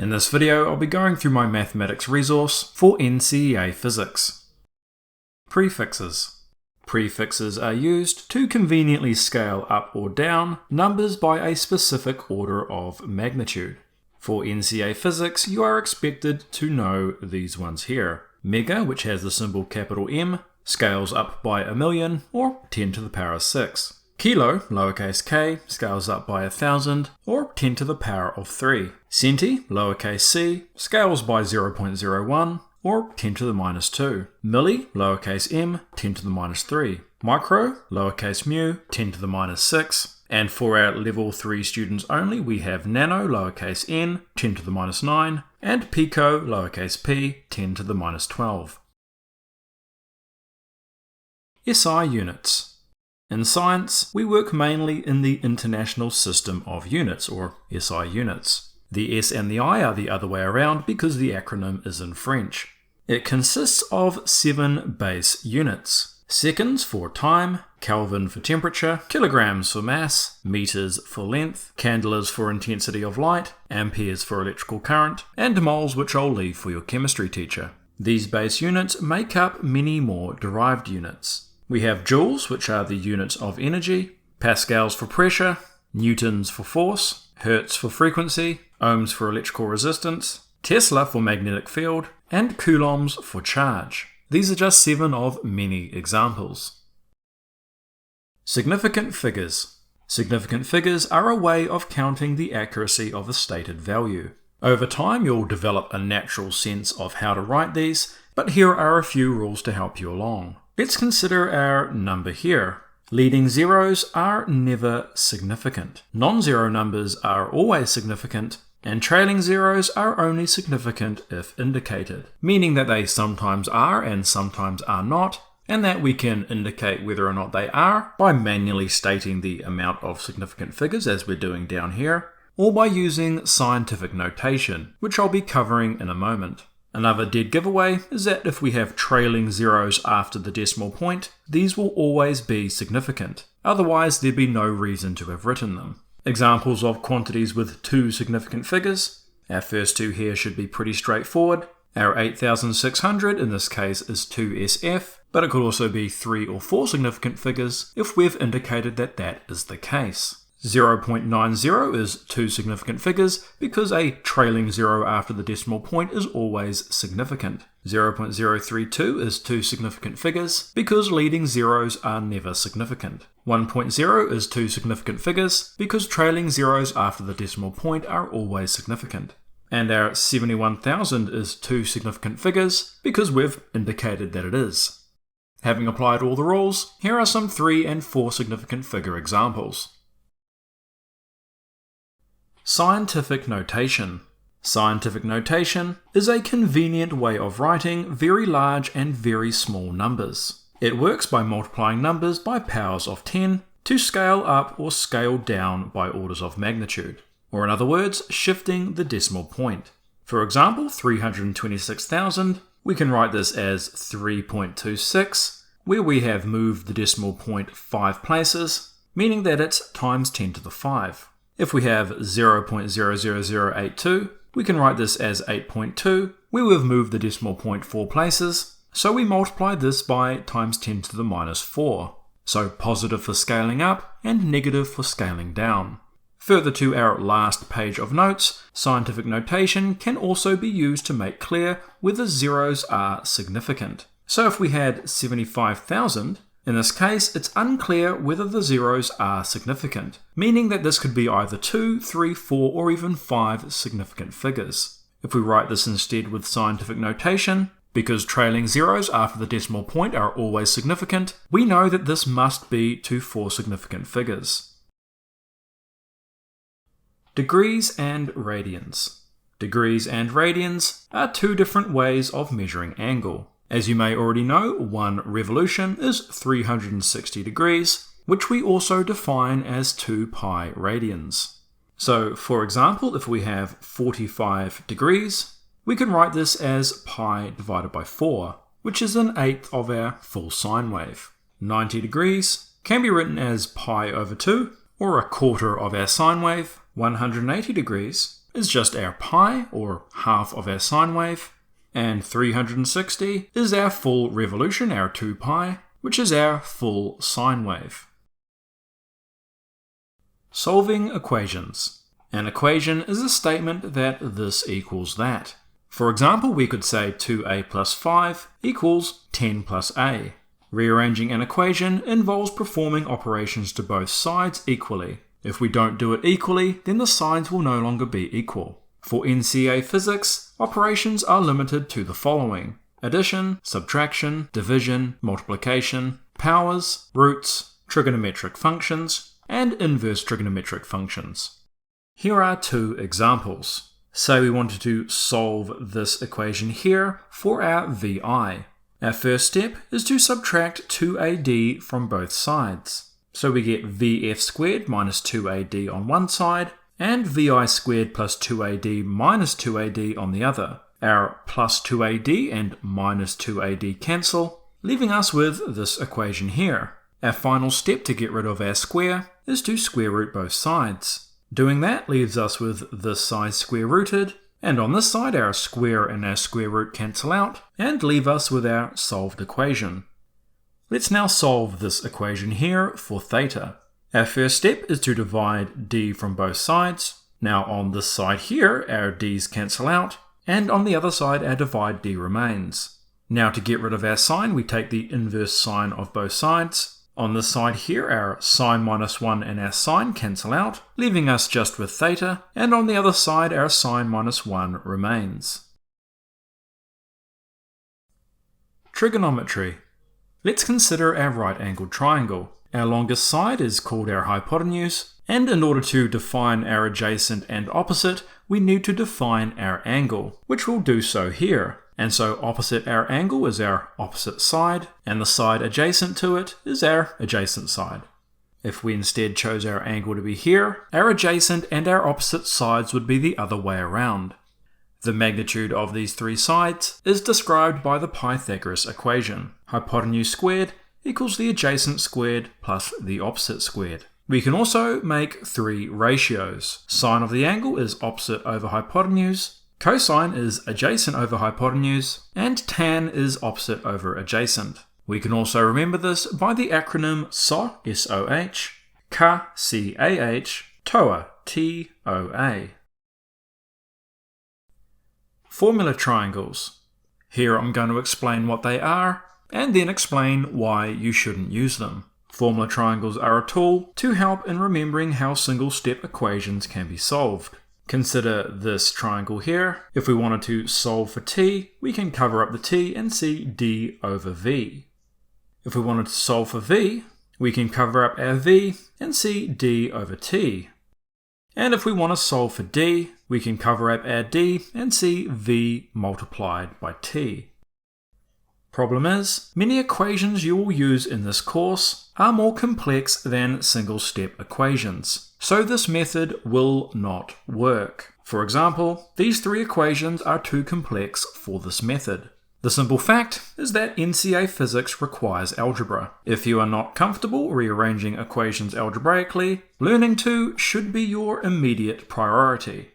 In this video, I'll be going through my mathematics resource for NCEA physics. Prefixes. Prefixes are used to conveniently scale up or down numbers by a specific order of magnitude. For NCEA physics, you are expected to know these ones here. Mega, which has the symbol capital M, scales up by 1,000,000 or 10 to the power 6. Kilo, lowercase k, scales up by 1,000 or 10 to the power of 3. Centi, lowercase c, scales by 0.01 or 10 to the minus 2. Milli, lowercase m, 10 to the minus 3. Micro, lowercase mu, 10 to the minus 6. And for our level 3 students only, we have nano, lowercase n, 10 to the minus 9, and pico, lowercase p, 10 to the minus 12. SI units. In science, we work mainly in the International System of Units, or SI units. The S and the I are the other way around because the acronym is in French. It consists of 7 base units: seconds for time, Kelvin for temperature, kilograms for mass, meters for length, candelas for intensity of light, amperes for electrical current, and moles, which I'll leave for your chemistry teacher. These base units make up many more derived units. We have joules, which are the units of energy, pascals for pressure, newtons for force, hertz for frequency, ohms for electrical resistance, Tesla for magnetic field, and coulombs for charge. These are just 7 of many examples. Significant figures. Significant figures are a way of counting the accuracy of a stated value. Over time, you'll develop a natural sense of how to write these, but here are a few rules to help you along. Let's consider our number here. Leading zeros are never significant. Non-zero numbers are always significant, and trailing zeros are only significant if indicated, meaning that they sometimes are and sometimes are not, and that we can indicate whether or not they are by manually stating the amount of significant figures as we're doing down here, or by using scientific notation, which I'll be covering in a moment. Another dead giveaway is that if we have trailing zeros after the decimal point, these will always be significant. Otherwise, there'd be no reason to have written them. Examples of quantities with 2 significant figures. Our first 2 here should be pretty straightforward. Our 8,600 in this case is 2SF, but it could also be 3 or 4 significant figures if we've indicated that that is the case. 0.90 is 2 significant figures because a trailing zero after the decimal point is always significant. 0.032 is 2 significant figures because leading zeros are never significant. 1.0 is 2 significant figures because trailing zeros after the decimal point are always significant. And our 71,000 is 2 significant figures because we've indicated that it is. Having applied all the rules, here are some 3 and 4 significant figure examples. Scientific notation. Scientific notation is a convenient way of writing very large and very small numbers. It works by multiplying numbers by powers of 10 to scale up or scale down by orders of magnitude, or in other words, shifting the decimal point. For example, 326,000, we can write this as 3.26, where we have moved the decimal point 5 places, meaning that it's times 10 to the 5. If we have 0.00082, we can write this as 8.2, where we've moved the decimal point 4 places, so we multiply this by times 10 to the minus 4. So positive for scaling up and negative for scaling down. Further to our last page of notes, scientific notation can also be used to make clear whether zeros are significant. So if we had 75,000, in this case, it's unclear whether the zeros are significant, meaning that this could be either 2, 3, 4, or even 5 significant figures. If we write this instead with scientific notation, because trailing zeros after the decimal point are always significant, we know that this must be to 4 significant figures. Degrees and radians. Degrees and radians are 2 different ways of measuring angle. As you may already know, 1 revolution is 360 degrees, which we also define as 2 pi radians. So, for example, if we have 45 degrees, we can write this as pi divided by 4, which is an eighth of our full sine wave. 90 degrees can be written as pi over 2, or a quarter of our sine wave. 180 degrees is just our pi, or half of our sine wave, and 360 is our full revolution, our 2 pi, which is our full sine wave. Solving equations. An equation is a statement that this equals that. For example, we could say 2a plus 5 equals 10 plus a. Rearranging an equation involves performing operations to both sides equally. If we don't do it equally, then the sides will no longer be equal. For NCEA physics, operations are limited to the following: addition, subtraction, division, multiplication, powers, roots, trigonometric functions, and inverse trigonometric functions. Here are 2 examples. Say we wanted to solve this equation here for our VI. Our first step is to subtract 2AD from both sides. So we get VF squared minus 2AD on one side, and VI squared plus 2AD minus 2AD on the other. Our plus 2AD and minus 2AD cancel, leaving us with this equation here. Our final step to get rid of our square is to square root both sides. Doing that leaves us with this side square rooted, and on this side our square and our square root cancel out, and leave us with our solved equation. Let's now solve this equation here for theta. Our first step is to divide d from both sides. Now on this side here, our d's cancel out, and on the other side our divide d remains. Now to get rid of our sign, we take the inverse sign of both sides. On this side here, our sine minus 1 and our sine cancel out, leaving us just with theta, and on the other side our sine minus 1 remains. Trigonometry. Let's consider our right-angled triangle. Our longest side is called our hypotenuse, and in order to define our adjacent and opposite, we need to define our angle, which we'll do so here. And so opposite our angle is our opposite side, and the side adjacent to it is our adjacent side. If we instead chose our angle to be here, our adjacent and our opposite sides would be the other way around. The magnitude of these 3 sides is described by the Pythagoras equation. Hypotenuse squared equals the adjacent squared plus the opposite squared. We can also make 3 ratios. Sine of the angle is opposite over hypotenuse, cosine is adjacent over hypotenuse, and tan is opposite over adjacent. We can also remember this by the acronym SOH, S-O-H, CA, C-A-H, TOA, T-O-A. Formula triangles. Here I'm going to explain what they are, and then explain why you shouldn't use them. Formula triangles are a tool to help in remembering how single-step equations can be solved. Consider this triangle here. If we wanted to solve for t, we can cover up the t and see d over v. If we wanted to solve for v, we can cover up our v and see d over t. And if we want to solve for d, we can cover up our d and see v multiplied by t. Problem is, many equations you will use in this course are more complex than single-step equations, so this method will not work. For example, these 3 equations are too complex for this method. The simple fact is that NCEA physics requires algebra. If you are not comfortable rearranging equations algebraically, learning to should be your immediate priority.